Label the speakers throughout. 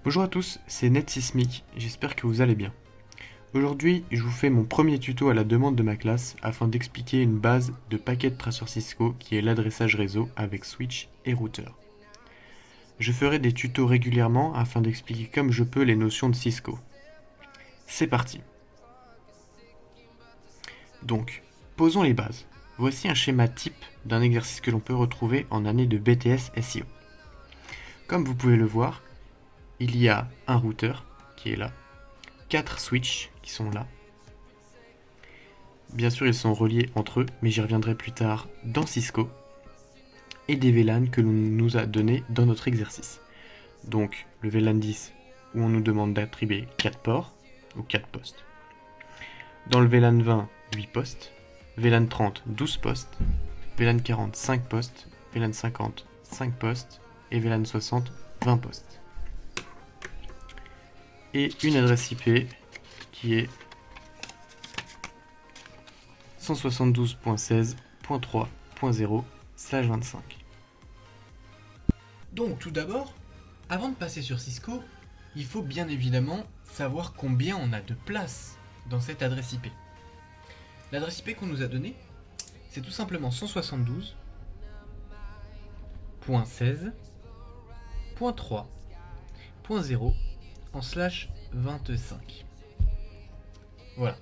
Speaker 1: Bonjour à tous, c'est NetSismic, j'espère que vous allez bien. Aujourd'hui, je vous fais mon premier tuto à la demande de ma classe afin d'expliquer une base de paquet de traceur Cisco qui est l'adressage réseau avec switch et routeur. Je ferai des tutos régulièrement afin d'expliquer comme je peux les notions de Cisco. C'est parti. Donc, posons les bases. Voici un schéma type d'un exercice que l'on peut retrouver en année de BTS SEO. Comme vous pouvez le voir, il y a un routeur qui est là, 4 switches qui sont là. Bien sûr, ils sont reliés entre eux, mais j'y reviendrai plus tard dans Cisco. Et des VLAN que l'on nous a donné dans notre exercice. Donc, le VLAN 10, où on nous demande d'attribuer 4 ports, ou 4 postes. Dans le VLAN 20, 8 postes. VLAN 30, 12 postes. VLAN 40, 5 postes. VLAN 50, 5 postes. Et VLAN 60, 20 postes. Et une adresse IP qui est 172.16.3.0/25.
Speaker 2: Donc tout d'abord, avant de passer sur Cisco, il faut bien évidemment savoir combien on a de place dans cette adresse IP. L'adresse IP qu'on nous a donnée, c'est tout simplement 172.16.3.0/25. Voilà.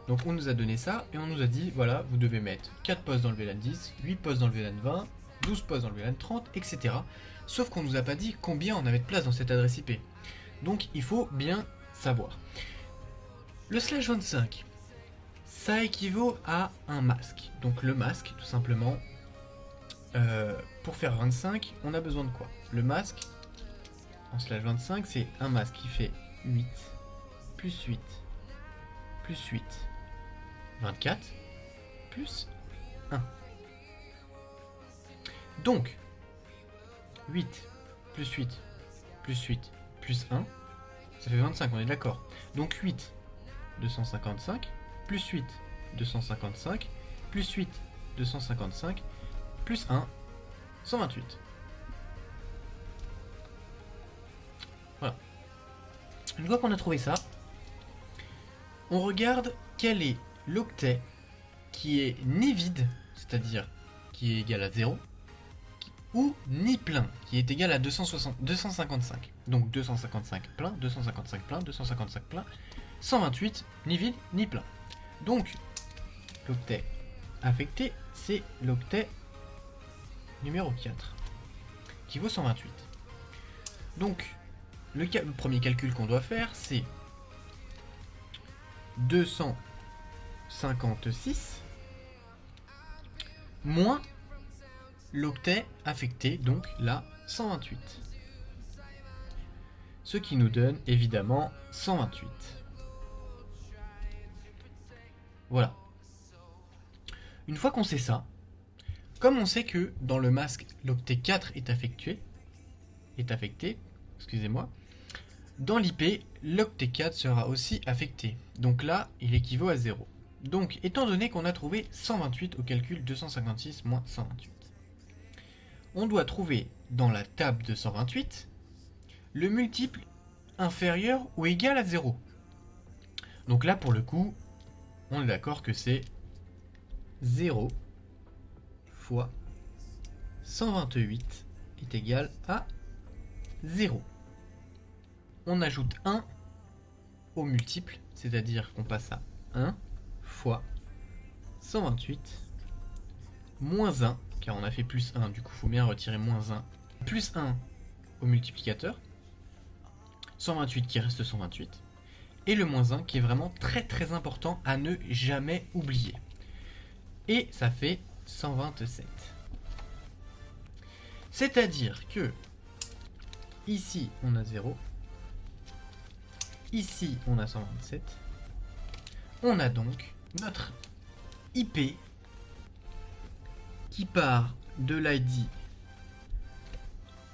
Speaker 2: Donc on nous a donné ça et on nous a dit, voilà, vous devez mettre 4 postes dans le VLAN 10, 8 postes dans le VLAN 20, 12 postes dans le VLAN 30, etc. Sauf qu'on nous a pas dit combien on avait de place dans cette adresse IP. Donc il faut bien savoir. Le /25, ça équivaut à un masque. Donc le masque, tout simplement, pour faire 25, on a besoin de quoi? Le masque, en /25, c'est un masque qui fait 8, plus 8, plus 8, 24, plus 1. Donc, 8, plus 8, plus 8, plus 1, ça fait 25, on est d'accord. Donc 8, 255, plus 8, 255, plus 8, 255, plus 1, 128. Voilà. Une fois qu'on a trouvé ça, on regarde quel est l'octet qui est ni vide, c'est-à-dire qui est égal à 0, ou ni plein, qui est égal à 255. Donc 255 plein, 255 plein, 255 plein, 128, ni vide, ni plein. Donc, l'octet affecté, c'est l'octet numéro 4, qui vaut 128. Donc, le premier calcul qu'on doit faire, c'est 256 moins l'octet affecté, donc là, 128. Ce qui nous donne évidemment 128. Voilà. Une fois qu'on sait ça, comme on sait que dans le masque, l'octet 4 est affecté, excusez-moi, dans l'IP, l'octet 4 sera aussi affecté. Donc là, il équivaut à 0. Donc, étant donné qu'on a trouvé 128 au calcul 256 moins 128, on doit trouver dans la table de 128 le multiple inférieur ou égal à 0. Donc là, pour le coup, on est d'accord que c'est 0 fois 128 est égal à 0. On ajoute 1 au multiple, c'est-à-dire qu'on passe à 1 fois 128 moins 1, car on a fait plus 1, du coup il faut bien retirer moins 1, plus 1 au multiplicateur, 128 qui reste 128, et le moins 1 qui est vraiment très très important à ne jamais oublier. Et ça fait 127. C'est-à-dire que ici on a 0, ici on a 127, on a donc notre IP qui part de l'ID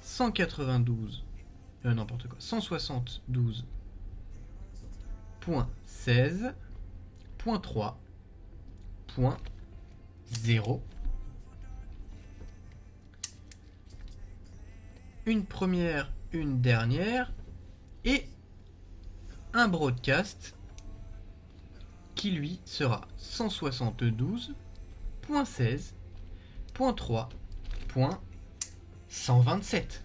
Speaker 2: 172.16.3.0 une première, une dernière et un broadcast qui lui sera 172.16.3.127.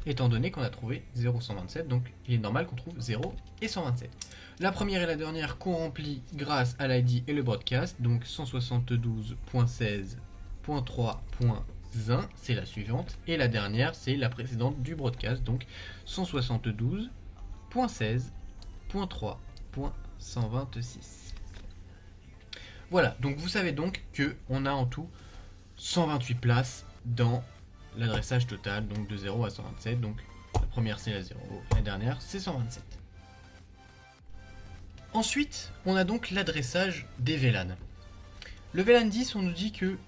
Speaker 2: Étant donné qu'on a trouvé 0,127, donc il est normal qu'on trouve 0 et 127. La première et la dernière qu'on remplit grâce à l'ID et le broadcast, donc 172.16.3.1, c'est la suivante, et la dernière c'est la précédente du broadcast, donc 172.16.3.126. Voilà, donc vous savez donc qu'on a en tout 128 places dans l'adressage total, donc de 0 à 127, donc la première c'est la 0, la dernière c'est 127. Ensuite, on a donc l'adressage des VLAN. Le VLAN 10, on nous dit que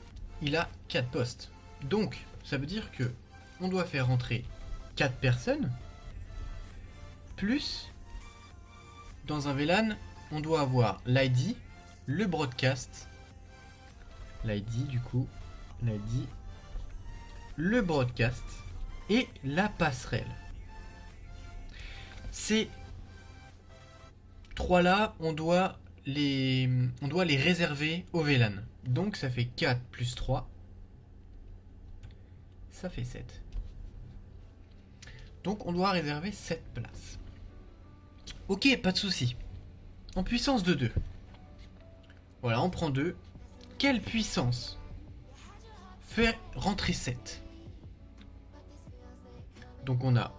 Speaker 2: il a 4 postes. Donc, ça veut dire que on doit faire rentrer 4 personnes, plus, dans un VLAN, on doit avoir l'ID, le broadcast, l'ID, le broadcast et la passerelle. Ces trois là, on doit les réserver au VLAN. Donc ça fait 4 plus 3, ça fait 7. Donc on doit réserver 7 places. Ok, pas de souci. En puissance de 2. Voilà, on prend 2. Quelle puissance fait rentrer 7? Donc on a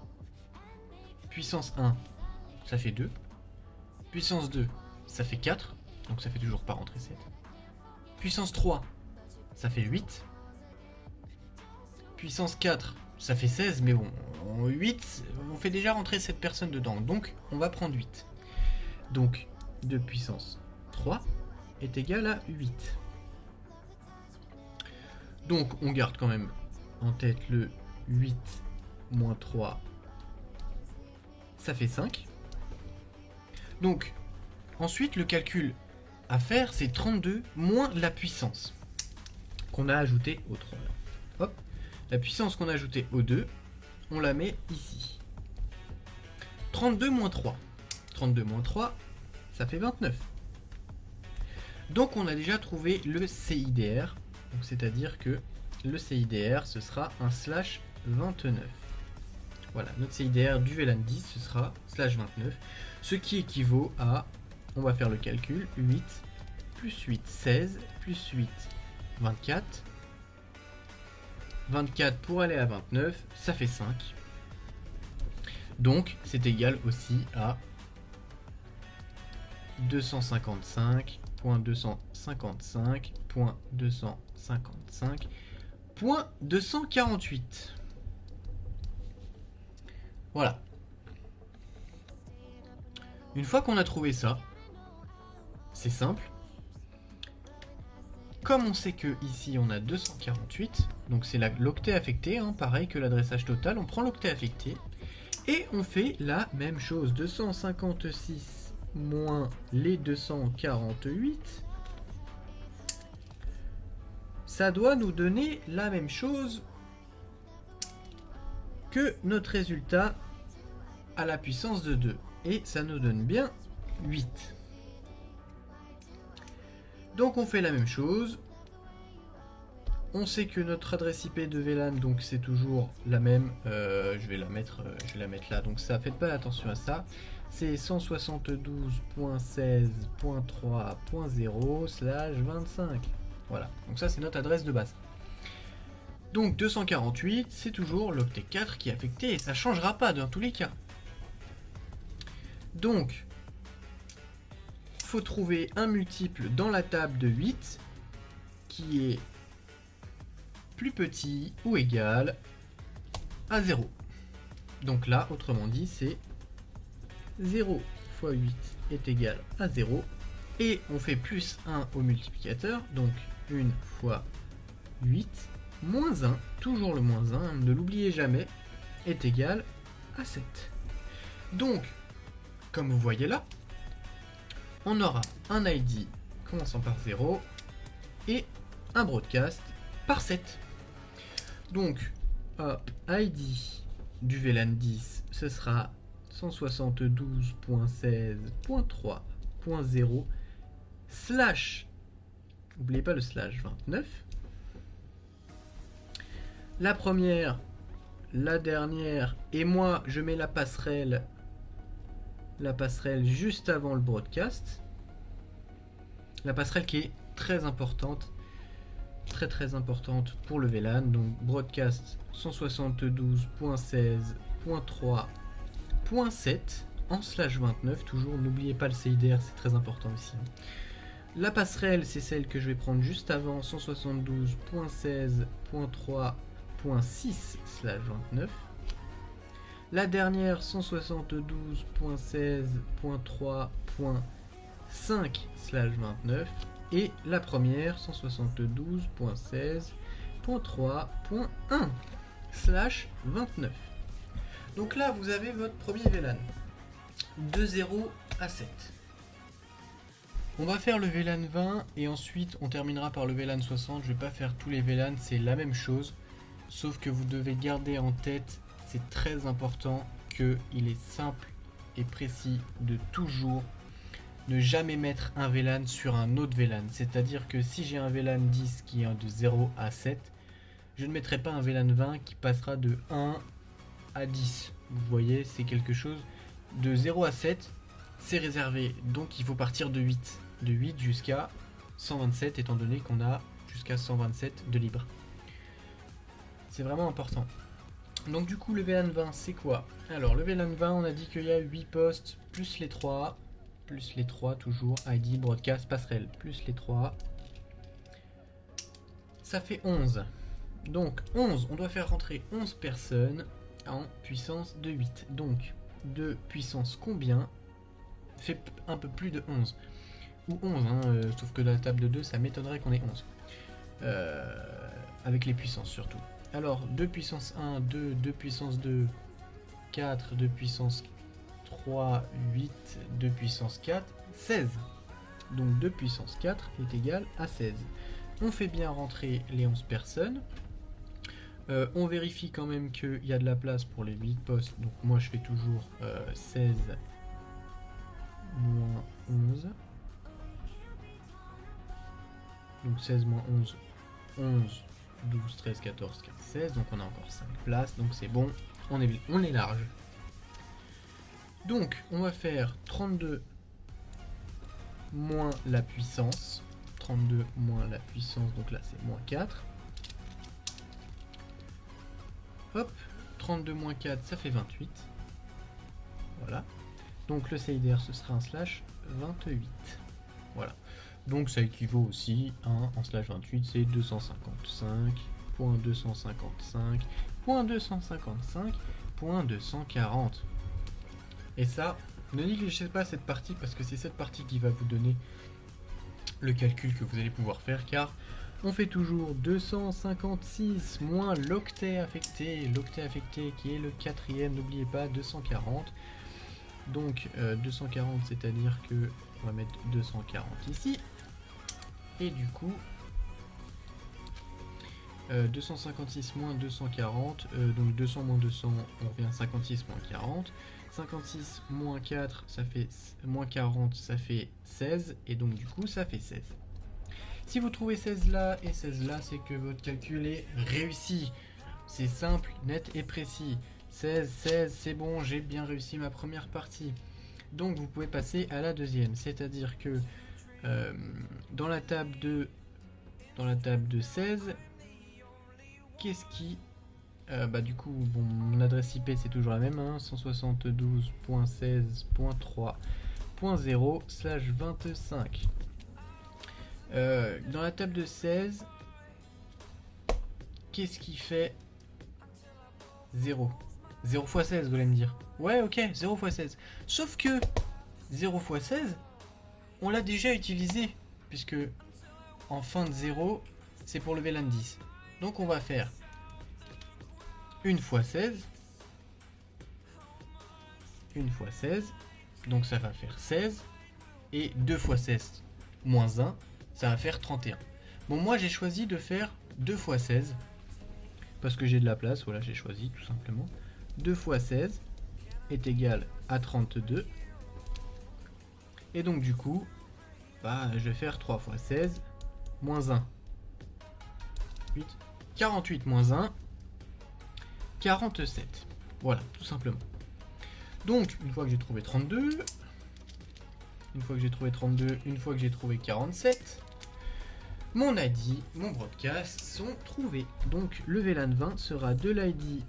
Speaker 2: puissance 1, ça fait 2. Puissance 2, ça fait 4. Donc ça fait toujours pas rentrer 7. Puissance 3, ça fait 8. Puissance 4, ça fait 16. Mais bon, 8, on fait déjà rentrer 7 personnes dedans. Donc on va prendre 8. Donc 2 puissance 3 est égal à 8. Donc on garde quand même en tête le 8 moins 3, ça fait 5. Donc ensuite le calcul à faire, c'est 32 moins la puissance qu'on a ajoutée au 3. Hop, la puissance qu'on a ajoutée au 2, on la met ici. 32 moins 3. 32 moins 3, ça fait 29. Donc on a déjà trouvé le CIDR. Donc c'est-à-dire que le CIDR, ce sera un /29. Voilà, notre CIDR du VLAN 10, ce sera /29. Ce qui équivaut à, on va faire le calcul, 8 plus 8, 16, plus 8, 24. 24 pour aller à 29, ça fait 5. Donc c'est égal aussi à 255.255.255.248. Voilà. Une fois qu'on a trouvé ça, c'est simple. Comme on sait que ici on a 248, donc c'est l'octet affecté, hein, pareil que l'adressage total, on prend l'octet affecté et on fait la même chose. 256 moins les 248, ça doit nous donner la même chose que notre résultat à la puissance de 2. Et ça nous donne bien 8. Donc on fait la même chose. On sait que notre adresse IP de VLAN, donc c'est toujours la même. Je vais la mettre là. Donc ça, faites pas attention à ça. C'est 172.16.3.0/25. Voilà. Donc ça c'est notre adresse de base. Donc 248, c'est toujours l'octet 4 qui est affecté et ça changera pas dans tous les cas. Donc, faut trouver un multiple dans la table de 8 qui est plus petit ou égal à 0. Donc là, autrement dit, c'est 0 fois 8 est égal à 0. Et on fait plus 1 au multiplicateur, donc 1 fois 8 moins 1, toujours le moins 1, ne l'oubliez jamais, est égal à 7. Donc, comme vous voyez là, on aura un ID commençant par 0 et un broadcast par 7. Donc, hop, ID du VLAN 10, ce sera 172.16.3.0 slash, n'oubliez pas le slash 29. La première, la dernière, et moi je mets la passerelle juste avant le broadcast. La passerelle qui est très importante, très importante pour le VLAN. Donc broadcast 172.16.3.7 en slash 29, toujours, n'oubliez pas le CIDR, c'est très important aussi. La passerelle, c'est celle que je vais prendre juste avant, 172.16.3.6 slash 29. La dernière, 172.16.3.5 slash 29. Et la première, 172.16.3.1 slash 29. Donc là, vous avez votre premier VLAN. De 0 à 7. On va faire le VLAN 20 et ensuite on terminera par le VLAN 60. Je vais pas faire tous les VLAN, c'est la même chose. Sauf que vous devez garder en tête, c'est très important, qu'il est simple et précis de toujours ne jamais mettre un VLAN sur un autre VLAN. C'est-à-dire que si j'ai un VLAN 10 qui est de 0 à 7, je ne mettrai pas un VLAN 20 qui passera de 1 à 10. Vous voyez, c'est quelque chose de 0 à 7, c'est réservé. Donc il faut partir de 8. De 8 jusqu'à 127, étant donné qu'on a jusqu'à 127 de libre. C'est vraiment important. Donc du coup, le VLAN 20, c'est quoi? Alors, le VLAN 20, on a dit qu'il y a 8 postes, plus les 3 toujours, ID, broadcast, passerelle, plus les 3. Ça fait 11. Donc 11, on doit faire rentrer 11 personnes en puissance de 8. Donc, de puissance combien fait un peu plus de 11? Ou 11, hein, sauf que la table de 2, ça m'étonnerait qu'on ait 11. Avec les puissances surtout. Alors, 2 puissance 1, 2, 2 puissance 2, 4, 2 puissance 3, 8, 2 puissance 4, 16. Donc 2 puissance 4 est égal à 16. On fait bien rentrer les 11 personnes. On vérifie quand même qu'il y a de la place pour les 8 postes. Donc moi je fais toujours 16 moins 11. Donc 16 moins 11, 11, 12, 13, 14, 15, 16. Donc on a encore 5 places. Donc c'est bon, on est large. Donc on va faire 32 moins la puissance. 32 moins la puissance, donc là c'est moins 4. Hop, 32 moins 4, ça fait 28. Voilà. Donc le CIDR, ce sera un slash 28. Voilà. Donc ça équivaut aussi à en slash 28, c'est 255.255.255.240. Et ça, ne négligez pas cette partie parce que c'est cette partie qui va vous donner le calcul que vous allez pouvoir faire, car on fait toujours 256 moins l'octet affecté qui est le quatrième, n'oubliez pas, 240. Donc 240, c'est-à-dire que on va mettre 240 ici. Et du coup 256 moins 240, donc 200 moins 200, on revient 56 moins 40. 56 moins 4, ça fait moins 40, ça fait 16, et donc du coup ça fait 16. Si vous trouvez 16 là et 16 là, c'est que votre calcul est réussi. C'est simple, net et précis. 16, 16, c'est bon, j'ai bien réussi ma première partie. Donc vous pouvez passer à la deuxième, c'est-à-dire que dans la table de 16, qu'est-ce qui... du coup, bon, mon adresse IP c'est toujours la même, hein, 172.16.3.0 slash 25. Dans la table de 16, qu'est-ce qui fait 0? 0 x 16, vous allez me dire. Ouais, ok, 0 x 16. Sauf que 0 x 16, on l'a déjà utilisé, puisque en fin de 0, c'est pour le VLAN 10. Donc on va faire 1 x 16, 1 x 16, donc ça va faire 16, et 2 x 16 moins 1, ça va faire 31. Bon, moi j'ai choisi de faire 2 x 16, parce que j'ai de la place, voilà, j'ai choisi tout simplement. 2 fois 16 est égal à 32. Et donc du coup, je vais faire 3 fois 16 moins 1. 8, 48 moins 1, 47. Voilà, tout simplement. Donc, une fois que j'ai trouvé 32, une fois que j'ai trouvé 47, mon ID, mon broadcast sont trouvés. Donc, le VLAN 20 sera de l'ID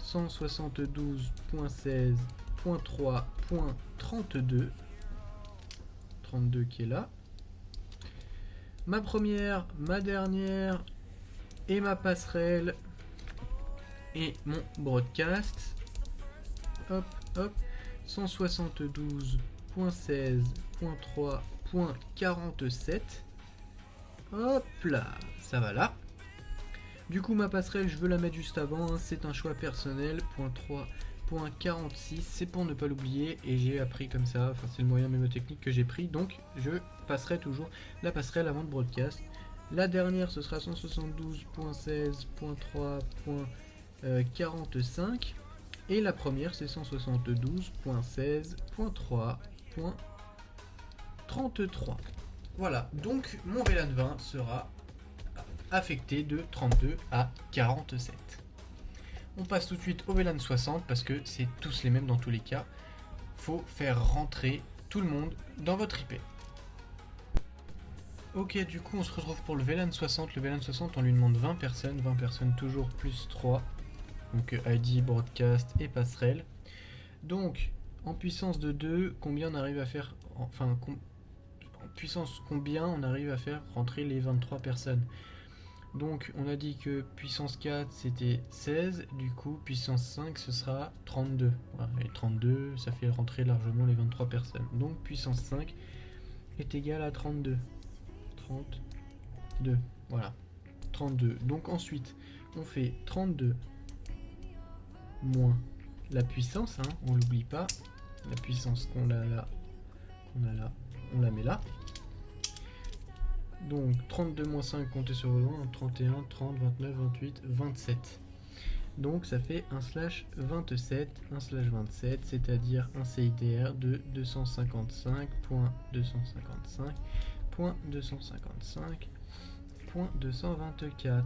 Speaker 2: 172.16.3.32, 32 qui est là. Ma première, ma dernière et ma passerelle et mon broadcast. Hop, hop. 172.16.3.47. Hop là, ça va là. Du coup, ma passerelle, je veux la mettre juste avant. C'est un choix personnel. Point 3.46, c'est pour ne pas l'oublier. Et j'ai appris comme ça. Enfin, c'est le moyen mémotechnique que j'ai pris. Donc, je passerai toujours la passerelle avant de broadcast. La dernière, ce sera 172.16.3.45. Et la première, c'est 172.16.3.33. Voilà, donc mon VLAN 20 sera affecté de 32 à 47. On passe tout de suite au VLAN 60 parce que c'est tous les mêmes dans tous les cas. Faut faire rentrer tout le monde dans votre IP. Ok, du coup on se retrouve pour le VLAN 60. Le VLAN 60, on lui demande 20 personnes toujours plus 3. Donc ID, broadcast et passerelle. Donc en puissance de 2, combien on arrive à faire, en puissance combien on arrive à faire rentrer les 23 personnes. Donc on a dit que puissance 4 c'était 16, du coup puissance 5 ce sera 32. Voilà, et 32 ça fait rentrer largement les 23 personnes. Donc puissance 5 est égale à 32. 32, voilà. 32. Donc ensuite on fait 32 moins la puissance, on l'oublie pas, la puissance qu'on a là, on la met là. Donc 32 moins 5, comptez sur vos doigts, 31, 30, 29, 28, 27. Donc ça fait un slash 27, c'est-à-dire un CIDR de 255.255.255.224.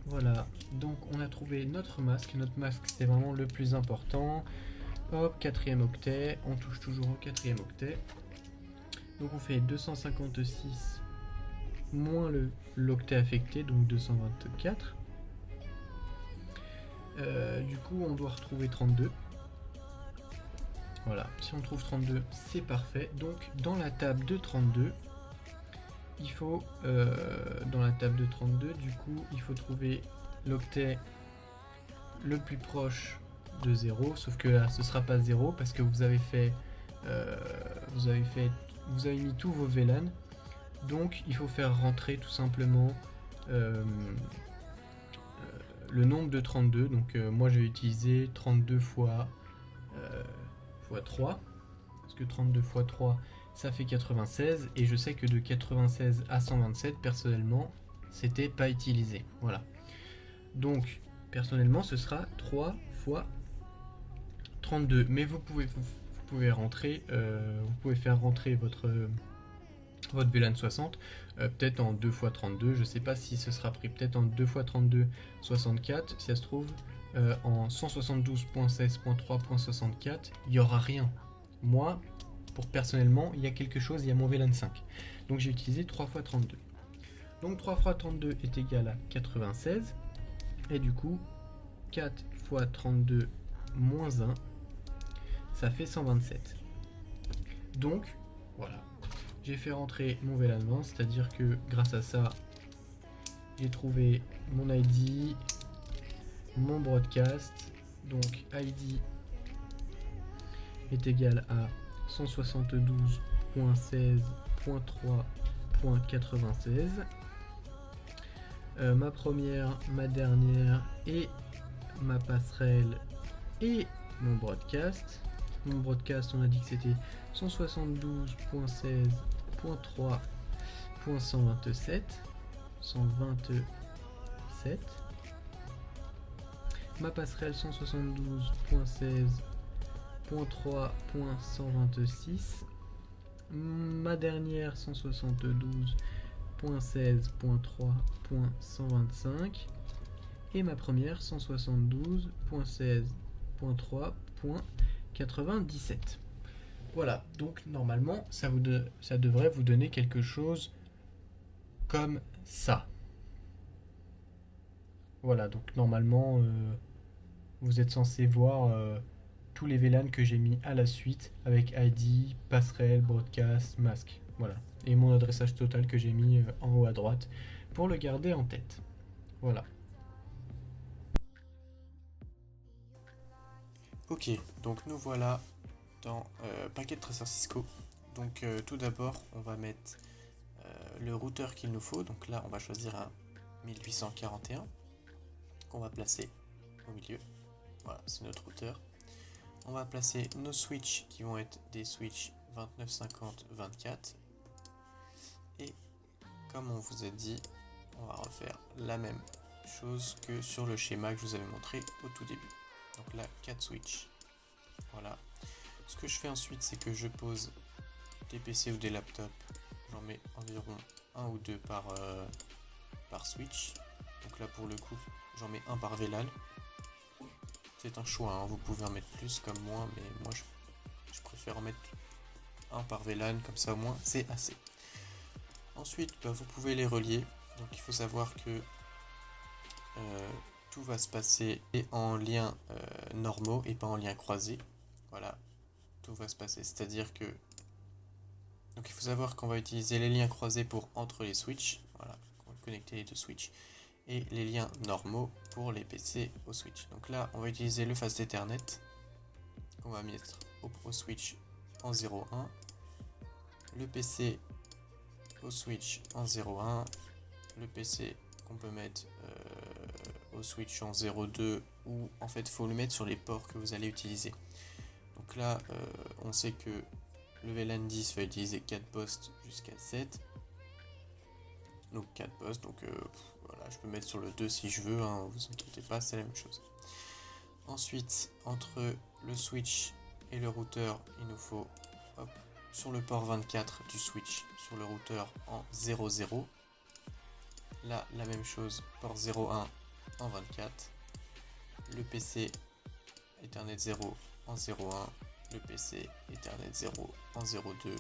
Speaker 2: Voilà, donc on a trouvé notre masque. Notre masque c'était vraiment le plus important. Hop, 4ème octet, on touche toujours au 4ème octet. Donc on fait 256 moins l'octet affecté, donc 224. Du coup on doit retrouver 32. Voilà, si on trouve 32 c'est parfait. Donc dans la table de 32, il faut du coup il faut trouver l'octet le plus proche de 0, sauf que là ce sera pas 0 parce que vous avez mis tous vos VLAN. Donc il faut faire rentrer tout simplement le nombre de 32. Donc moi j'ai utilisé 32 fois 3, parce que 32 fois 3 ça fait 96, et je sais que de 96 à 127 personnellement c'était pas utilisé. Voilà, donc personnellement ce sera 3 fois 32, mais vous pouvez rentrer, vous pouvez faire rentrer votre VLAN 60 peut-être en 2 fois 32, je sais pas si ce sera pris, peut-être en 2 fois 32 64, si ça se trouve en 172.16.3.64 il y aura rien. Moi personnellement il y a quelque chose, il y a mon VLAN 5, donc j'ai utilisé 3 fois 32. Donc 3 fois 32 est égal à 96, et du coup 4 fois 32 moins 1 ça fait 127. Donc voilà, j'ai fait rentrer mon VLAN 20, c'est-à-dire que grâce à ça j'ai trouvé mon ID, mon broadcast. Donc ID est égal à 172.16.3.96. Ma première, ma dernière et ma passerelle et mon broadcast. Mon broadcast, on a dit que c'était 172.16.3.127. 127. ma passerelle 172.16.3.126, ma dernière 172.16.3.125 et ma première 172.16.3.97. Voilà, donc normalement ça devrait vous donner quelque chose comme ça. Voilà, donc normalement vous êtes censé voir tous les VLAN que j'ai mis à la suite avec ID, passerelle, broadcast, masque. Voilà. Et mon adressage total que j'ai mis en haut à droite pour le garder en tête. Voilà.
Speaker 1: Ok, donc nous voilà dans paquet de traceurs Cisco. Donc tout d'abord, on va mettre le routeur qu'il nous faut. Donc là, on va choisir un 1841 qu'on va placer au milieu. Voilà, c'est notre routeur. On va placer nos switches qui vont être des switches 2950-24. Et comme on vous a dit, on va refaire la même chose que sur le schéma que je vous avais montré au tout début. Donc là, 4 switches. Voilà. Ce que je fais ensuite, c'est que je pose des PC ou des laptops. J'en mets environ 1 ou 2 par switch. Donc là, pour le coup, j'en mets un par VLAN. C'est un choix, hein. Vous pouvez en mettre plus comme moi, mais moi je préfère en mettre un par VLAN, comme ça au moins c'est assez. Ensuite, vous pouvez les relier. Donc il faut savoir que tout va se passer en liens normaux et pas en liens croisés. Voilà, tout va se passer. C'est-à-dire que donc il faut savoir qu'on va utiliser les liens croisés pour entre les switches. Voilà, on va connecter les deux switches. Et les liens normaux pour les PC au switch. Donc là, on va utiliser le fast Ethernet qu'on va mettre au switch en 0.1, le PC au switch en 0.1, le PC qu'on peut mettre au switch en 0.2 ou en fait, il faut le mettre sur les ports que vous allez utiliser. Donc là, on sait que le VLAN 10 va utiliser 4 postes jusqu'à 7. Donc 4 postes, donc voilà, je peux mettre sur le 2 si je veux, hein, vous inquiétez pas, c'est la même chose. Ensuite, entre le switch et le routeur, il nous faut sur le port 24 du switch, sur le routeur en 0.0. Là, la même chose, port 0.1 en 24. Le PC Ethernet 0 en 0.1. Le PC Ethernet 0 en 0.2.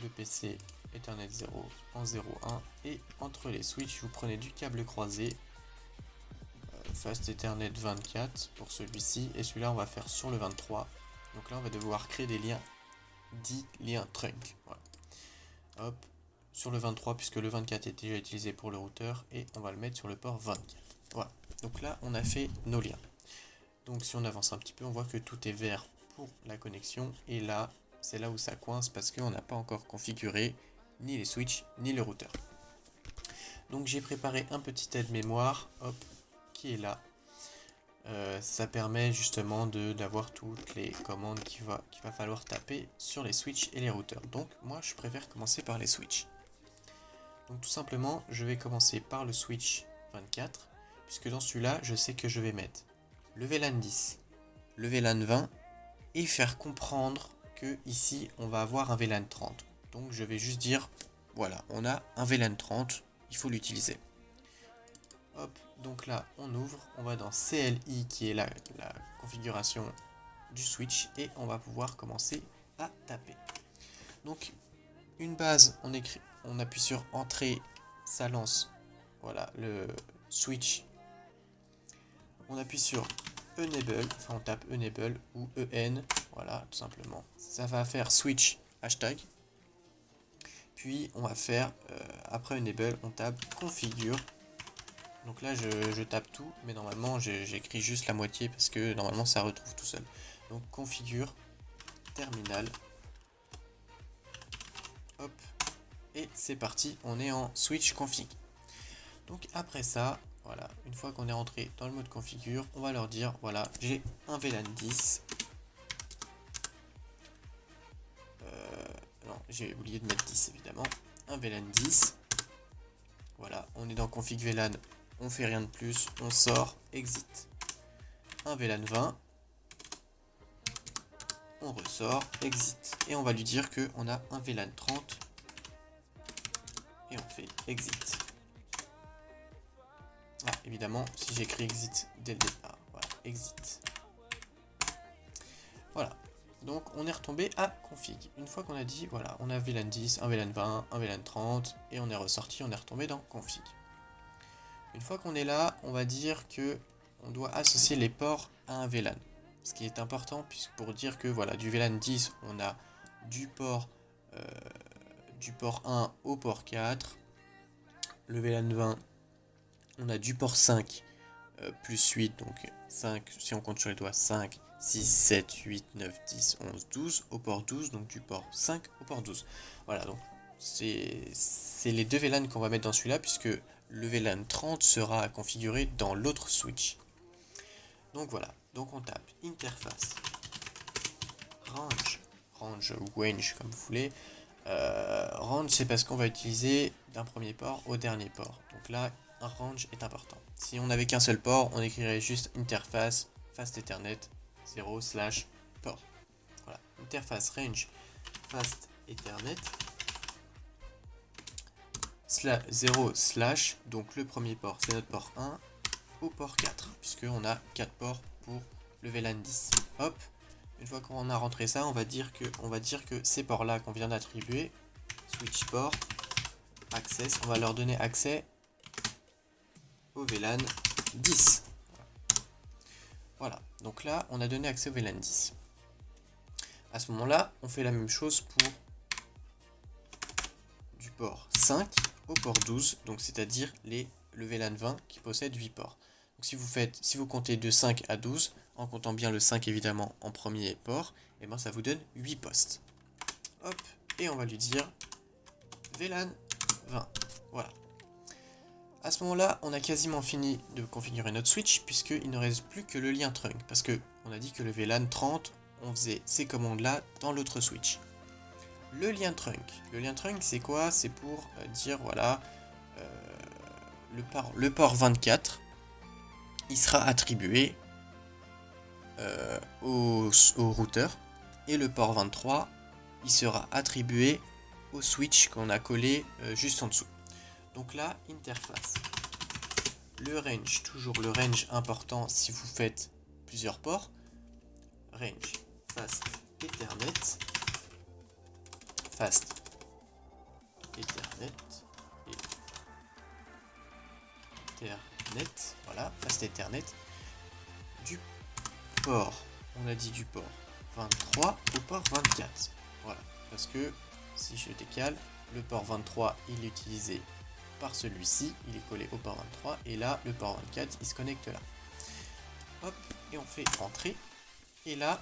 Speaker 1: Le PC Ethernet 0 en 0.1 et entre les switches vous prenez du câble croisé Fast Ethernet 24 pour celui-ci et celui-là on va faire sur le 23. Donc là on va devoir créer des liens dits liens trunk. Voilà. Hop, sur le 23 puisque le 24 est déjà utilisé pour le routeur et on va le mettre sur le port 24. Voilà, donc là on a fait nos liens. Donc si on avance un petit peu on voit que tout est vert pour la connexion et là c'est là où ça coince parce qu'on n'a pas encore configuré ni les switches ni le routeur. Donc j'ai préparé un petit aide-mémoire qui est là. Ça permet justement d'avoir toutes les commandes qu'il va falloir taper sur les switches et les routeurs. Donc moi je préfère commencer par les switches. Donc tout simplement je vais commencer par le switch 24 puisque dans celui-là je sais que je vais mettre le VLAN 10, le VLAN 20 et faire comprendre que ici on va avoir un VLAN 30. Donc je vais juste dire voilà, on a un VLAN 30, il faut l'utiliser. Hop, donc là on ouvre, on va dans CLI qui est la configuration du switch et on va pouvoir commencer à taper. Donc une base, on appuie sur entrée, ça lance voilà le switch. On appuie sur enable, enfin on tape enable ou en, voilà tout simplement. Ça va faire switch hashtag. Puis on va faire après enable, on tape configure. Donc là je tape tout, mais normalement j'écris juste la moitié parce que normalement ça retrouve tout seul. Donc configure terminal. Hop, et c'est parti, on est en switch config. Donc après ça, voilà, une fois qu'on est rentré dans le mode configure, on va leur dire voilà, j'ai un VLAN 10. Non, j'ai oublié de mettre 10 évidemment. Un VLAN 10. Voilà, on est dans config VLAN, on fait rien de plus, on sort, exit. Un VLAN 20, on ressort, exit. Et on va lui dire qu'on a un VLAN 30, et on fait exit. Ah, évidemment, si j'écris exit dès le départ, voilà, exit. Voilà, donc on est retombé à config. Une fois qu'on a dit, voilà, on a VLAN 10, un VLAN 20, un VLAN 30, et on est ressorti, on est retombé dans config. Une fois qu'on est là, on va dire que on doit associer les ports à un VLAN. Ce qui est important, puisque pour dire que voilà, du VLAN 10, on a du port 1 au port 4. Le VLAN 20, on a du port 5 plus 8, donc 5, si on compte sur les doigts, 5, 6, 7, 8, 9, 10, 11, 12, au port 12, donc du port 5 au port 12. Voilà, donc c'est les deux VLAN qu'on va mettre dans celui-là, puisque le VLAN 30 sera configuré dans l'autre switch. Donc voilà, donc on tape interface range ou range comme vous voulez. Range, c'est parce qu'on va utiliser d'un premier port au dernier port. Donc là, un range est important. Si on n'avait qu'un seul port, on écrirait juste interface fast ethernet 0/port. Voilà, interface range fast ethernet 0 / donc le premier port c'est notre port 1 au port 4, puisqu'on a 4 ports pour le VLAN 10. Hop, une fois qu'on a rentré ça, on va dire que ces ports là qu'on vient d'attribuer, switch port, access, on va leur donner accès au VLAN 10. Voilà, donc là on a donné accès au VLAN 10. À ce moment là, on fait la même chose pour du port 5 au port 12, donc c'est-à-dire le VLAN 20 qui possède 8 ports. Donc si vous comptez de 5 à 12, en comptant bien le 5 évidemment en premier port, et ben ça vous donne 8 postes. Hop, et on va lui dire VLAN 20. Voilà. À ce moment-là, on a quasiment fini de configurer notre switch, puisqu'il ne reste plus que le lien trunk, parce que on a dit que le VLAN 30, on faisait ces commandes-là dans l'autre switch. Le lien trunk, c'est quoi? C'est pour dire, voilà, le port 24, il sera attribué au routeur, et le port 23, il sera attribué au switch qu'on a collé juste en dessous. Donc là, interface. Le range, toujours le range important si vous faites plusieurs ports. Range fast ethernet. Fast ethernet. Ethernet. Voilà, fast ethernet. Du port, on a dit du port 23 au port 24. Voilà, parce que si je décale, le port 23 il est utilisé par celui-ci, il est collé au port 23, et là le port 24 il se connecte là. Hop, et on fait entrer, et là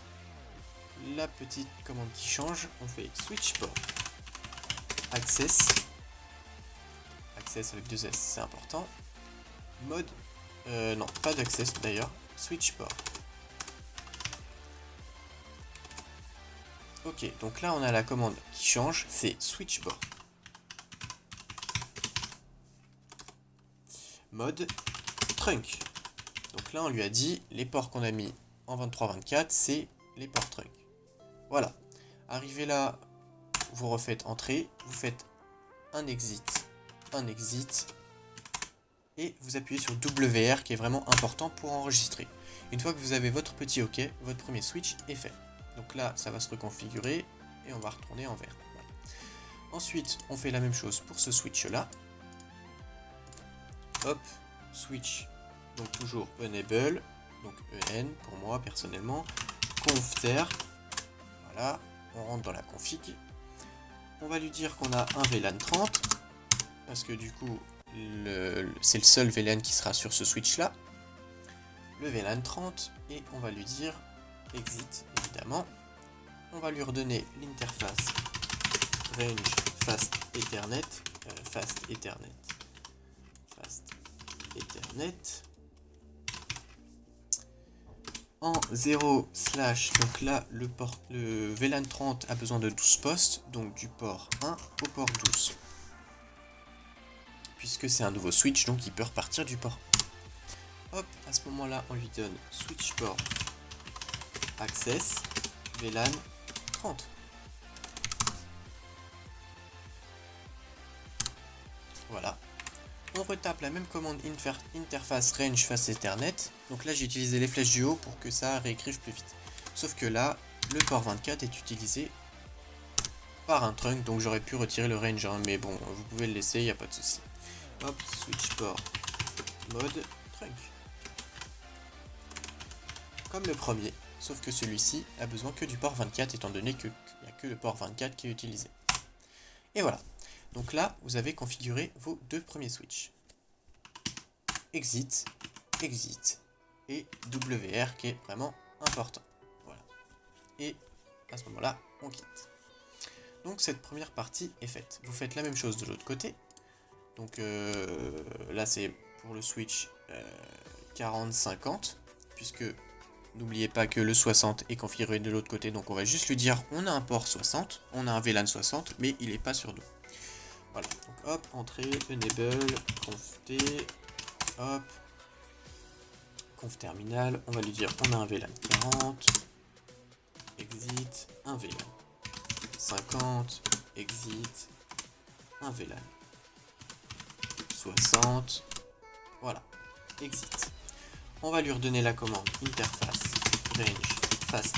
Speaker 1: la petite commande qui change, on fait switch port access avec 2 S, c'est important, mode non pas d'access d'ailleurs, switch port. Ok, donc là on a la commande qui change, c'est switch port mode trunk. Donc là on lui a dit les ports qu'on a mis en 23-24 c'est les ports trunk. Voilà, arrivé là, vous refaites entrer, vous faites un exit, et vous appuyez sur WR qui est vraiment important pour enregistrer. Une fois que vous avez votre petit OK, votre premier switch est fait. Donc là ça va se reconfigurer et on va retourner en vert. Voilà. Ensuite on fait la même chose pour ce switch là. Hop, switch, donc toujours enable, donc en pour moi personnellement, confter, voilà, on rentre dans la config, on va lui dire qu'on a un VLAN 30, parce que du coup c'est le seul VLAN qui sera sur ce switch là, le VLAN 30, et on va lui dire exit évidemment, on va lui redonner l'interface range fast ethernet, en 0 /, donc là le VLAN 30 a besoin de 12 postes, donc du port 1 au port 12, puisque c'est un nouveau switch, donc il peut repartir du port 1. hop, à ce moment-là, on lui donne switch port access VLAN 30. Voilà. On retape la même commande interface range face Ethernet. Donc là, j'ai utilisé les flèches du haut pour que ça réécrive plus vite. Sauf que là, le port 24 est utilisé par un trunk, donc j'aurais pu retirer le range, hein, mais bon, vous pouvez le laisser, il n'y a pas de souci. Hop, switch port mode trunk. Comme le premier, sauf que celui-ci a besoin que du port 24, étant donné qu'il n'y a que le port 24 qui est utilisé. Et voilà. Donc là, vous avez configuré vos deux premiers switches. Exit, exit et WR qui est vraiment important. Voilà. Et à ce moment-là, on quitte. Donc cette première partie est faite. Vous faites la même chose de l'autre côté. Donc là, c'est pour le switch 40-50, puisque n'oubliez pas que le 60 est configuré de l'autre côté. Donc on va juste lui dire on a un port 60, on a un VLAN 60, mais il n'est pas sur nous. Voilà, donc hop, entrée, enable, conf t, hop, conf terminal, on va lui dire on a un VLAN 40, exit, un VLAN 50, exit, un VLAN 60, voilà, exit. On va lui redonner la commande interface range fast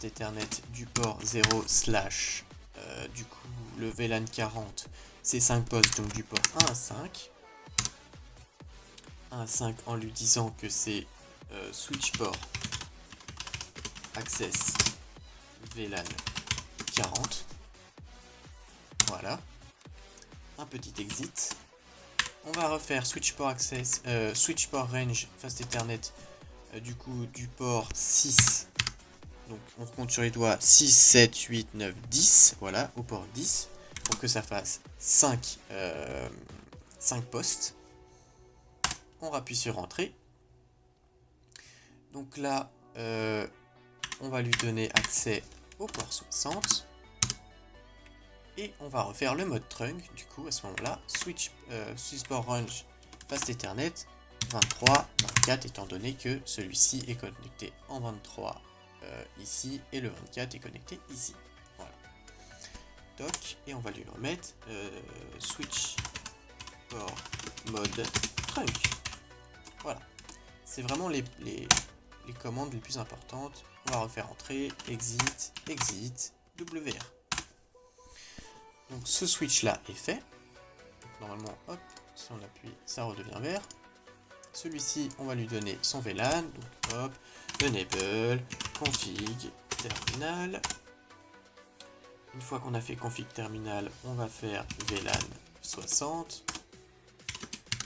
Speaker 1: Ethernet du port 0 slash du coup le VLAN 40 c'est 5 postes, donc du port 1 à 5 en lui disant que c'est switch port access VLAN 40, voilà, un petit exit. On va refaire switch port access, switch port range fast Ethernet du coup du port 6. Donc on compte sur les doigts 6, 7, 8, 9, 10, voilà, au port 10, pour que ça fasse 5 postes. On rappuie sur entrée. Donc là, on va lui donner accès au port 60. Et on va refaire le mode trunk, du coup, à ce moment-là, switch port range fast Ethernet 23, 24, étant donné que celui-ci est connecté en 23 ici et le 24 est connecté ici. Voilà. Doc, et on va lui remettre switch port mode trunk. Voilà. C'est vraiment les commandes les plus importantes. On va refaire entrée, exit, exit, WR. Donc ce switch là est fait. Donc, normalement, hop, si on appuie, ça redevient vert. Celui-ci, on va lui donner son VLAN. Donc hop, enable, config, terminal. Une fois qu'on a fait config terminal, on va faire VLAN 60.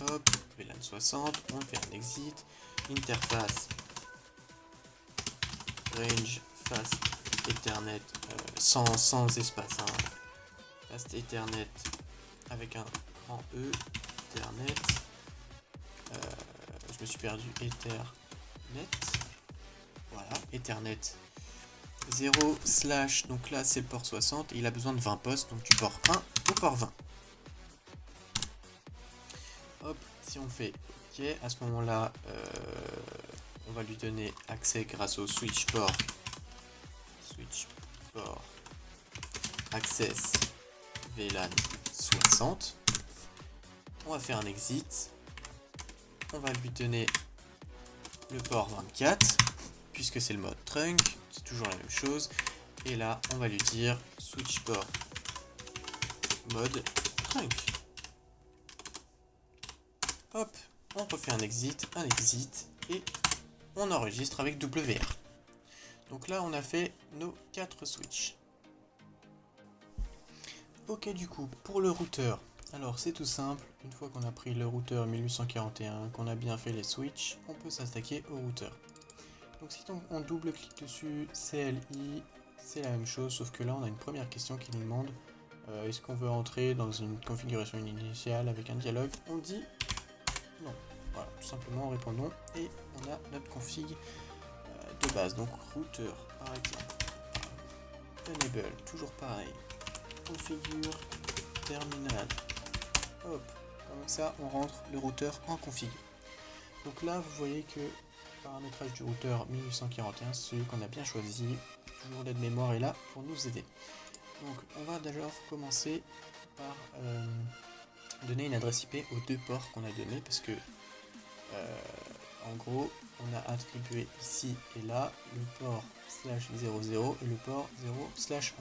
Speaker 1: Hop, VLAN 60, on fait un exit. Interface range fast Ethernet sans espace. Hein. Fast Ethernet avec un grand E. Ethernet. Je me suis perdu. Ethernet. Voilà, Ethernet 0 slash, donc là c'est le port 60 et il a besoin de 20 postes, donc du port 1 au port 20. Hop, si on fait OK, à ce moment-là, on va lui donner accès grâce au switch port access VLAN 60. On va faire un exit. On va lui donner le port 24, puisque c'est le mode trunk, c'est toujours la même chose. Et là, on va lui dire switch port mode trunk. Hop, on refait un exit, et on enregistre avec WR. Donc là, on a fait nos 4 switches. Ok, du coup, pour le routeur, alors c'est tout simple. Une fois qu'on a pris le routeur 1841, qu'on a bien fait les switches, on peut s'attaquer au routeur. Donc si on double-clique dessus, CLI, c'est la même chose, sauf que là, on a une première question qui nous demande est-ce qu'on veut entrer dans une configuration initiale avec un dialogue? On dit non. Voilà, tout simplement, on répond non et on a notre config de base. Donc routeur, par exemple, enable, toujours pareil, configure, terminal, hop, Comme ça, on rentre le routeur en config. Donc là, vous voyez que paramétrage du routeur 1841, c'est celui qu'on a bien choisi. Toujours l'aide mémoire est là pour nous aider. Donc on va d'abord commencer par donner une adresse IP aux deux ports qu'on a donné, parce que en gros on a attribué ici et là le port /00 et le port 0/1.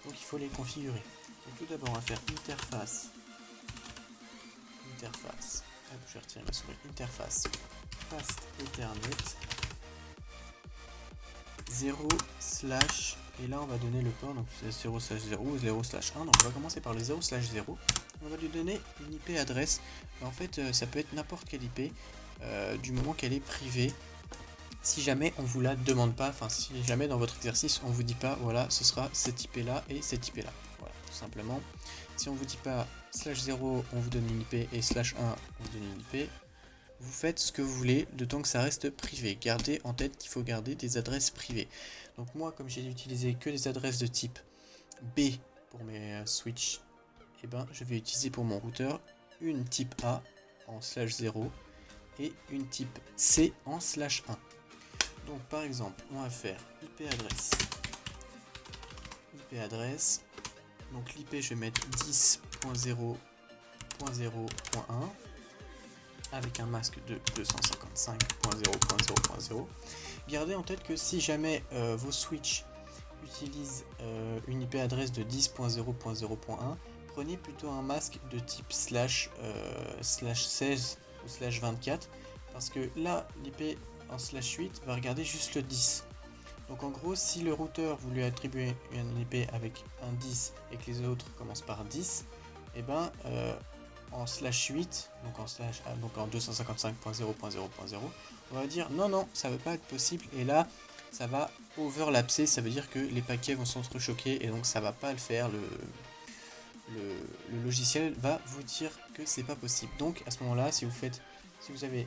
Speaker 1: Donc il faut les configurer. Donc tout d'abord on va faire interface. Hop, je vais retirer ma souris. Interface fast Ethernet 0/ et là on va donner le port, donc 0/0 ou 0/1. Donc on va commencer par le 0/0. On va lui donner une IP adresse. En fait ça peut être n'importe quelle IP du moment qu'elle est privée. Si jamais on vous la demande pas, enfin si jamais dans votre exercice on vous dit pas voilà ce sera cette IP là et cette IP là. Voilà, tout simplement. Si on vous dit pas /0 on vous donne une IP et /1 on vous donne une IP, vous faites ce que vous voulez de temps que ça reste privé. Gardez en tête qu'il faut garder des adresses privées. Donc moi, comme j'ai utilisé que des adresses de type B pour mes switches, et ben je vais utiliser pour mon routeur une type A en /0 et une type C en /1. Donc par exemple, on va faire IP adresse. Donc l'IP, je vais mettre 10.0.0.1 avec un masque de 255.0.0.0. Gardez en tête que si jamais vos switches utilisent une IP adresse de 10.0.0.1, prenez plutôt un masque de type /16 ou /24, parce que là l'IP en /8 va regarder juste le 10. Donc en gros, si le routeur vous lui attribuez une IP avec un 10 et que les autres commencent par 10, et ben en /8, donc en 255.0.0.0, on va dire non, ça ne va pas être possible, et là ça va overlapser, ça veut dire que les paquets vont s'entrechoquer et donc ça va pas le faire, le logiciel va vous dire que c'est pas possible. Donc à ce moment là, si vous avez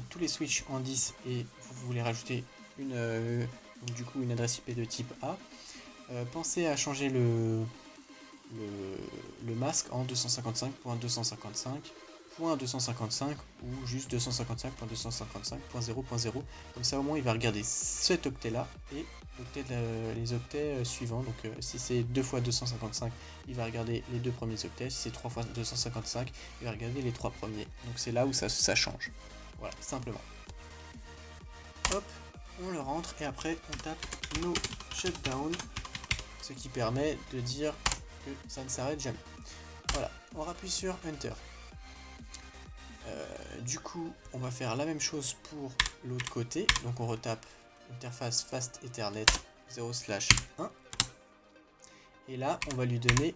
Speaker 1: tous les switches en 10 et vous voulez rajouter une adresse IP de type A, pensez à changer le masque en 255.255.255 ou juste 255.255.0.0. Comme ça au moins il va regarder cet octet là et les octets suivants. Donc si c'est 2 fois 255, il va regarder les deux premiers octets. Si c'est 3 fois 255, il va regarder les 3 premiers. Donc c'est là où ça change. Voilà, simplement. Hop, on le rentre et après on tape no shutdown, ce qui permet de dire que ça ne s'arrête jamais. Voilà, on rappuie sur Enter. Du coup, on va faire la même chose pour l'autre côté. Donc on retape interface fast Ethernet 0/1. Et là, on va lui donner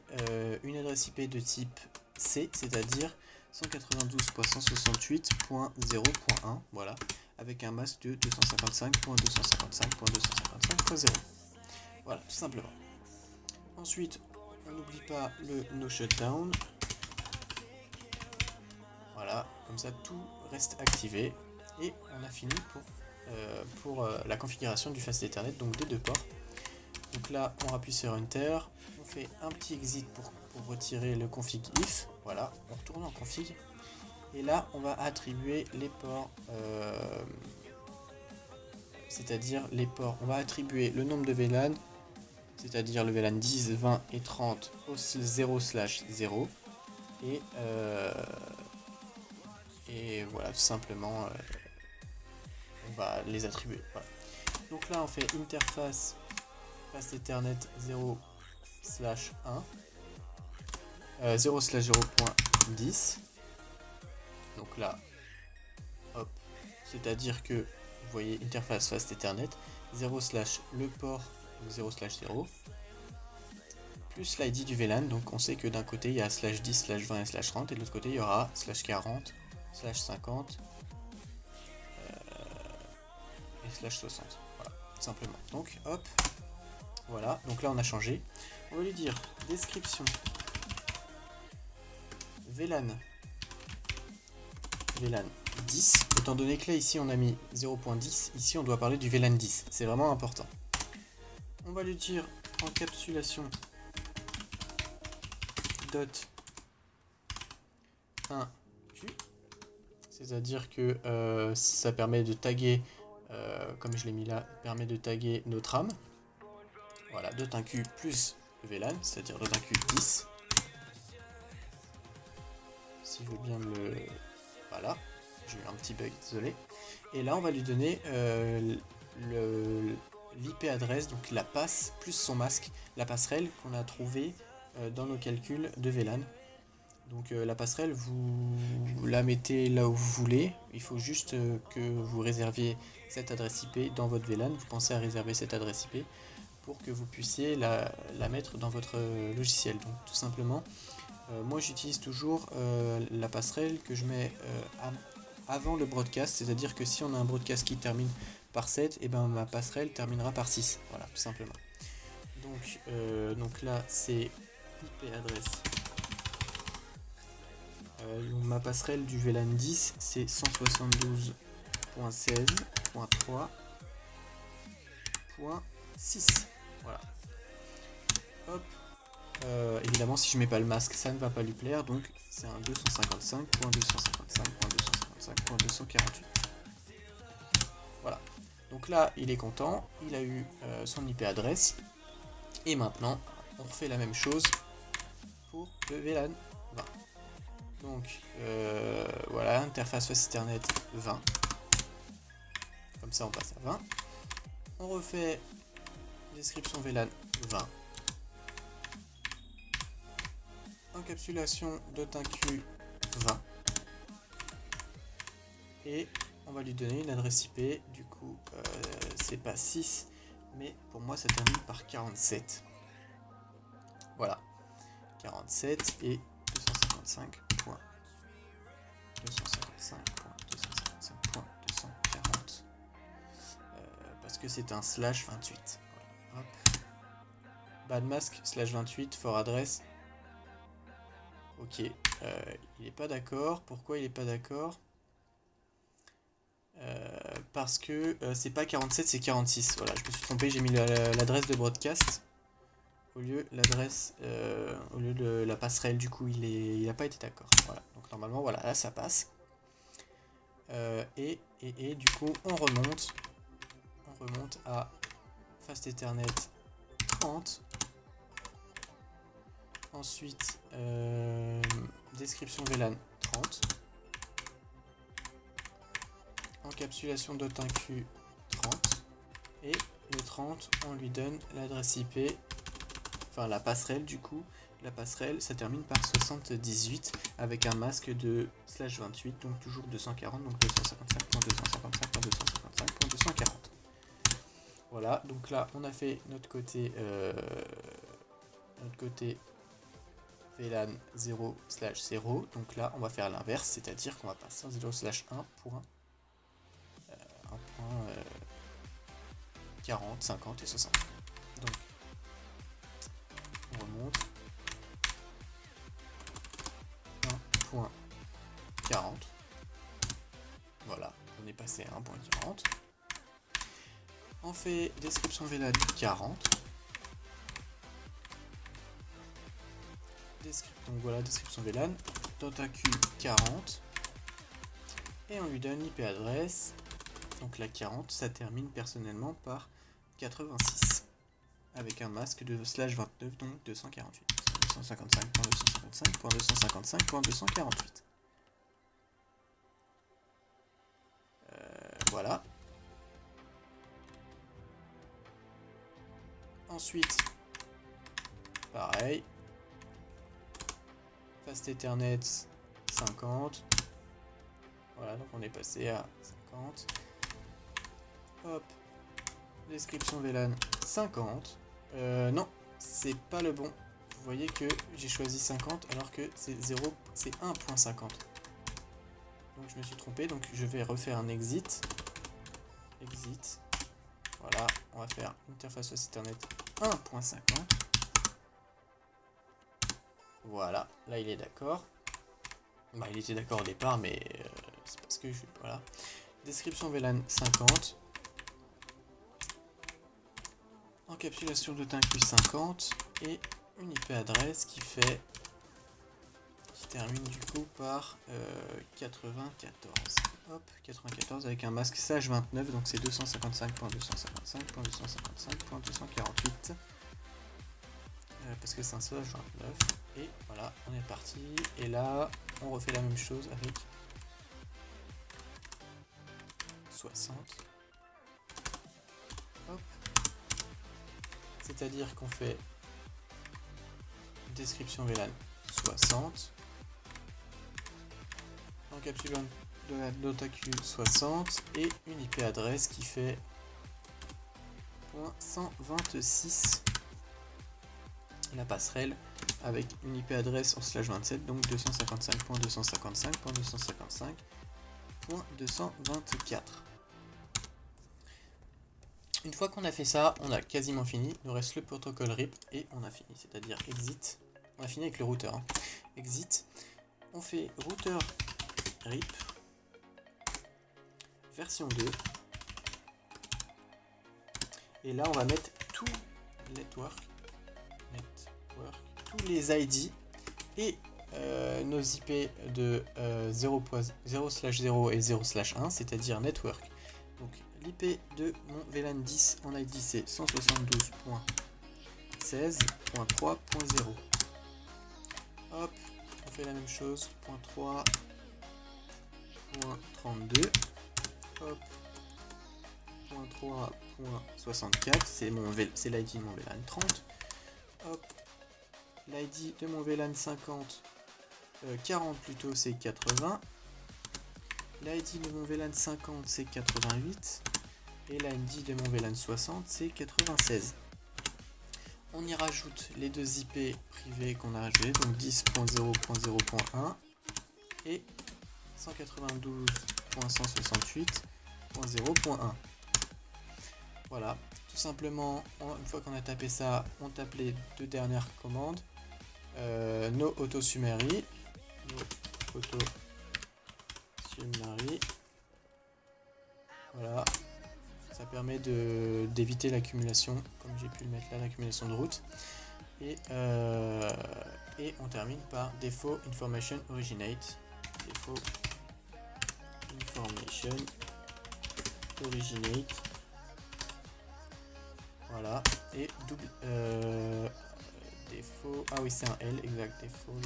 Speaker 1: une adresse IP de type C, c'est-à-dire 192.168.0.1. Voilà, avec un masque de 255.255.255.0. Voilà, tout simplement. Ensuite, on n'oublie pas le no shutdown. Voilà, comme ça tout reste activé et on a fini pour la configuration du fast Ethernet, donc des deux ports. Donc là, on appuie sur Enter, on fait un petit exit pour retirer le config if. Voilà, on retourne en config et là, on va attribuer les ports, c'est-à-dire les ports. On va attribuer le nombre de VLAN, c'est-à-dire le VLAN 10, 20 et 30 au 0/0 et voilà, tout simplement on va les attribuer. Voilà. Donc là on fait interface fast Ethernet 0/1 0/0.10. donc là hop, c'est à dire que vous voyez interface fast Ethernet 0/ le port 0/0 plus l'ID du VLAN. Donc on sait que d'un côté il y a /10, /20 et /30 et de l'autre côté il y aura /40, /50 et /60. Voilà, tout simplement. Donc hop, voilà, donc là on a changé. On va lui dire description VLAN 10. Étant donné que là ici on a mis 0.10, ici on doit parler du VLAN 10. C'est vraiment important. On va lui dire encapsulation dot un Q. C'est-à-dire que ça permet de taguer, comme je l'ai mis là, permet de taguer notre âme. Voilà, .q plus VLAN, c'est-à-dire .q 10. Si je veux bien me... Voilà, j'ai eu un petit bug, désolé. Et là, on va lui donner l'IP adresse, donc la passe plus son masque, la passerelle qu'on a trouvée dans nos calculs de VLAN. Donc la passerelle, vous la mettez là où vous voulez. Il faut juste que vous réserviez cette adresse IP dans votre VLAN. Vous pensez à réserver cette adresse IP pour que vous puissiez la mettre dans votre logiciel. Donc tout simplement, moi j'utilise toujours la passerelle que je mets avant le broadcast. C'est-à-dire que si on a un broadcast qui termine par 7, et ben ma passerelle terminera par 6. Voilà, tout simplement. Donc là, c'est IP adresse. Ma passerelle du VLAN 10, c'est 172.16.3.6. Voilà. Hop. Évidemment, si je mets pas le masque, ça ne va pas lui plaire. Donc, c'est un 255.255.255.248. Voilà. Donc là, il est content. Il a eu son IP adresse. Et maintenant, on refait la même chose pour le VLAN 20. Donc voilà, interface face Ethernet 20. Comme ça on passe à 20. On refait description VLAN 20. Encapsulation .q 20. Et on va lui donner une adresse IP. Du coup, c'est pas 6, mais pour moi ça termine par 47. Voilà. 47 et 255.255.240 parce que c'est un slash 28. Voilà. Badmask slash 28 for address. Ok, il n'est pas d'accord. Pourquoi il n'est pas d'accord? Parce que c'est pas 47, c'est 46. Voilà, je me suis trompé, j'ai mis l'adresse de broadcast au lieu de la passerelle. Du coup, il n'a pas été d'accord. Voilà, donc normalement, voilà, là ça passe. Et du coup, on remonte à Fast Ethernet 30. Ensuite, description VLAN 30. Encapsulation .q 30. Et le 30, on lui donne l'adresse IP, enfin la passerelle du coup. La passerelle, ça termine par 78 avec un masque de slash 28, donc toujours 240, donc 255.255.255.240. Voilà, donc là on a fait notre côté VLAN 0 slash 0, donc là on va faire l'inverse, c'est-à-dire qu'on va passer en 0 slash 1 pour un point 40, 50 et 60. Donc on remonte 1.40. Voilà, on est passé à 1.40. On fait description VLAN 40. Donc voilà, description VLAN, .aq 40. Et on lui donne l'IP adresse. Donc la 40, ça termine personnellement par 86. Avec un masque de slash 29, donc 248. 255.255.255.248. Voilà. Ensuite, pareil. Fast Ethernet 50. Voilà, donc on est passé à 50. Hop. Description VLAN 50. Non, c'est pas le bon. Vous voyez que j'ai choisi 50 alors que c'est 1.50. Donc je me suis trompé, donc je vais refaire un exit. Exit. Voilà, on va faire interface face Ethernet 1.50. Voilà, là il est d'accord. Bah, il était d'accord au départ, mais c'est parce que je... Voilà. Description VLAN 50. Encapsulation de .q 50 et une IP adresse qui termine du coup par 94. Hop, 94 avec un masque sage 29, donc c'est 255.255.255.248. Parce que c'est un sage 29. Et voilà, on est parti. Et là, on refait la même chose avec 60. Hop. C'est-à-dire qu'on fait description VLAN 60. Encapsulation de la DotaQ 60 et une IP adresse qui fait .126 la passerelle avec une IP adresse en /27, donc 255.255.255.224. Une fois qu'on a fait ça, on a quasiment fini. Il nous reste le protocole RIP et on a fini, c'est-à-dire exit. On a fini avec le routeur. Exit. On fait routeur RIP version 2. Et là, on va mettre tout network, tous les ID et nos IP de 0/0 et 0/1, c'est-à-dire network. Donc l'IP de mon VLAN 10 en ID c'est 172.16.3.0. Hop, on fait la même chose, .3.32. Hop, .3.64, c'est l'ID de mon VLAN 30. Hop, l'ID de mon VLAN 50, 40 plutôt, c'est 80. L'ID de mon VLAN 50, c'est 88. Et l'ID de mon VLAN 60, c'est 96. On y rajoute les deux IP privés qu'on a rajoutés, donc 10.0.0.1 et 192.168.0.1. Voilà, tout simplement, une fois qu'on a tapé ça, on tape les deux dernières commandes. No auto summary. Voilà, ça permet d'éviter l'accumulation, comme j'ai pu le mettre là, l'accumulation de route. Et on termine par default information originate. Default information originate. Voilà, et double défaut. Ah oui, c'est un L, exact, default.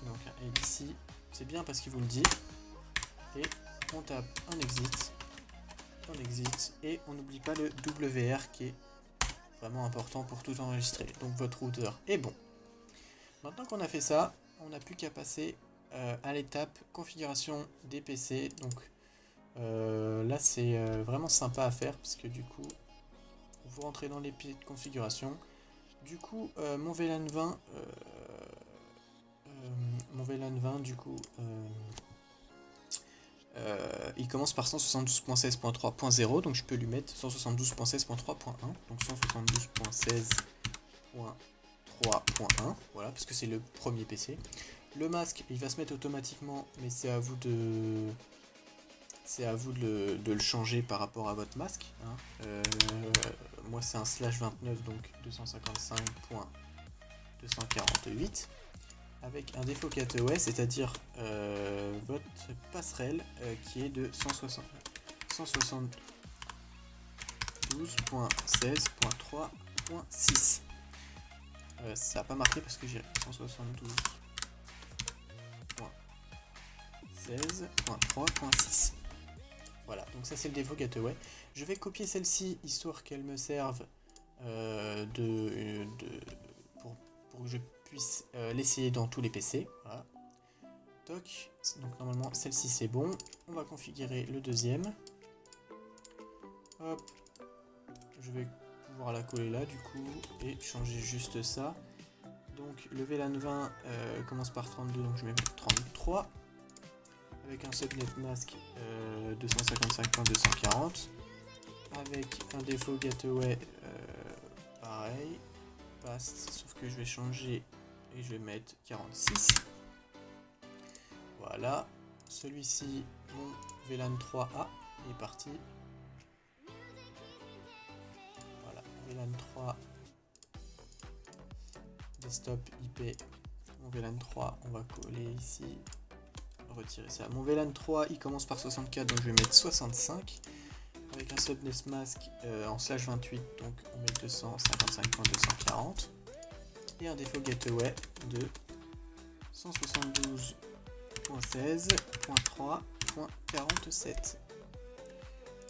Speaker 1: Donc un L ici, c'est bien parce qu'il vous le dit. Et on tape un exit. On exit et on n'oublie pas le WR qui est vraiment important pour tout enregistrer. Donc votre routeur est bon. Maintenant qu'on a fait ça, on n'a plus qu'à passer à l'étape configuration des PC. Donc là c'est vraiment sympa à faire parce que du coup vous rentrez dans les pieds de configuration. Du coup mon VLAN 20 du coup il commence par 172.16.3.0, donc je peux lui mettre 172.16.3.1, donc 172.16.3.1, voilà, parce que c'est le premier PC. Le masque, il va se mettre automatiquement, mais c'est à vous de le changer par rapport à votre masque. Hein. Moi, c'est un /29, donc 255.248. Avec un défaut KTOS, c'est-à-dire votre passerelle qui est de 172.16.3.6. Ça n'a pas marqué parce que j'ai 172.16.3.6. Voilà, donc ça c'est le défaut Gateway. Je vais copier celle-ci histoire qu'elle me serve pour que je puisse l'essayer dans tous les PC. Voilà. Toc. Donc normalement celle-ci c'est bon. On va configurer le deuxième. Hop. Je vais pouvoir la coller là du coup et changer juste ça. Donc le VLAN 20 commence par 32, donc je vais mettre 33. Avec un subnet mask 255.240. Avec un default gateway pareil. Past, sauf que je vais changer et je vais mettre 46. Voilà. Celui-ci, mon VLAN 3A est parti. Voilà, VLAN 3 desktop IP. mon VLAN 3, on va coller ici, retirer ça. Mon VLAN 3, il commence par 64, donc je vais mettre 65. Avec un subnet mask en /28, donc on met 255.240. Et un défaut gateway de 172.16.3.47.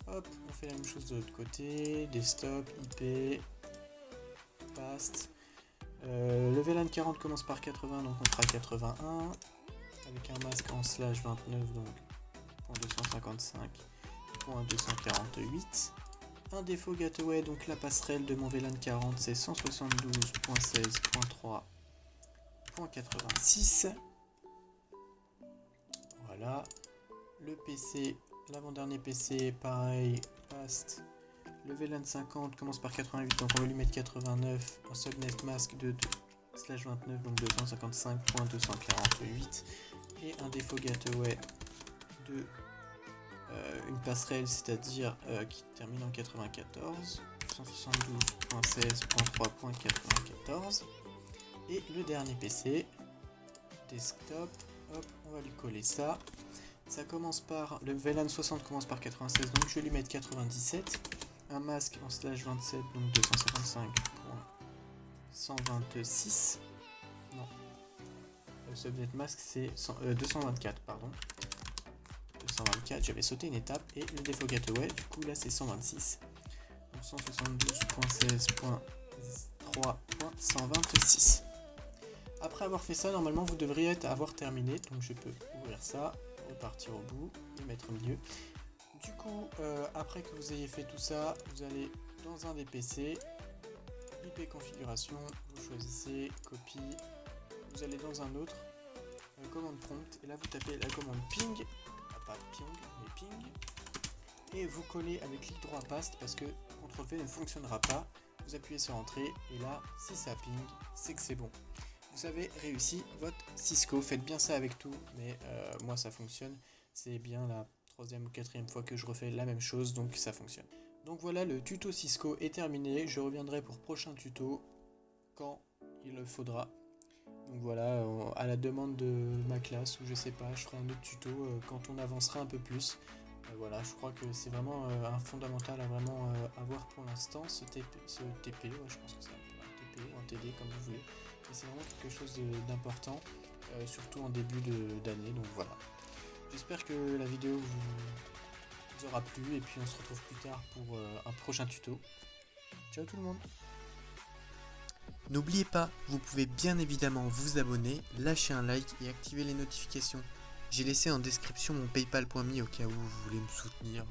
Speaker 1: Hop, on fait la même chose de l'autre côté, desktop, IP, past. Le VLAN 40 commence par 80, donc on fera 81. Avec un masque en /29, donc .255.248. Un défaut gateway, donc la passerelle de mon VLAN 40, c'est 172.16.3.86. Voilà. Le PC, l'avant-dernier PC, pareil, past. Le VLAN 50 commence par 88, donc on va lui mettre 89. Un subnet mask de /29, donc 255.248. Et un défaut gateway de une passerelle, c'est-à-dire qui termine en 94, 172.16.3.94. Et le dernier PC, desktop, hop, on va lui coller ça. Ça commence par, le VLAN 60 commence par 96, donc je vais lui mettre 97. Un masque en /27, donc 255.126. Non. Le subnet mask c'est 224, pardon. 224, j'avais sauté une étape, et le défaut gateway, du coup là c'est 126. Donc 172.16.3.126. Après avoir fait ça, normalement vous devriez avoir terminé, donc je peux ouvrir ça, repartir au bout, et mettre au milieu. Du coup, après que vous ayez fait tout ça, vous allez dans un des PC, IP configuration, vous choisissez copie, vous allez dans un autre, commande prompt, et là vous tapez la commande ping, pas ping, mais ping, et vous collez avec clic droit paste parce que CTRL-V ne fonctionnera pas. Vous appuyez sur entrée, et là, si ça ping, c'est que c'est bon. Vous avez réussi votre Cisco. Faites bien ça avec tout, mais moi ça fonctionne. C'est bien la 3e ou 4e fois que je refais la même chose, donc ça fonctionne. Donc voilà, le tuto Cisco est terminé. Je reviendrai pour prochain tuto quand il le faudra. Donc voilà, à la demande de ma classe, ou je sais pas, je ferai un autre tuto quand on avancera un peu plus. Voilà, je crois que c'est vraiment un fondamental à vraiment avoir pour l'instant, ce TP, ouais, je pense que c'est un TP ou un TD comme vous voulez. Et c'est vraiment quelque chose d'important, surtout en début d'année, donc voilà. J'espère que la vidéo vous aura plu, et puis on se retrouve plus tard pour un prochain tuto. Ciao tout le monde! N'oubliez pas, vous pouvez bien évidemment vous abonner, lâcher un like et activer les notifications. J'ai laissé en description mon paypal.me au cas où vous voulez me soutenir.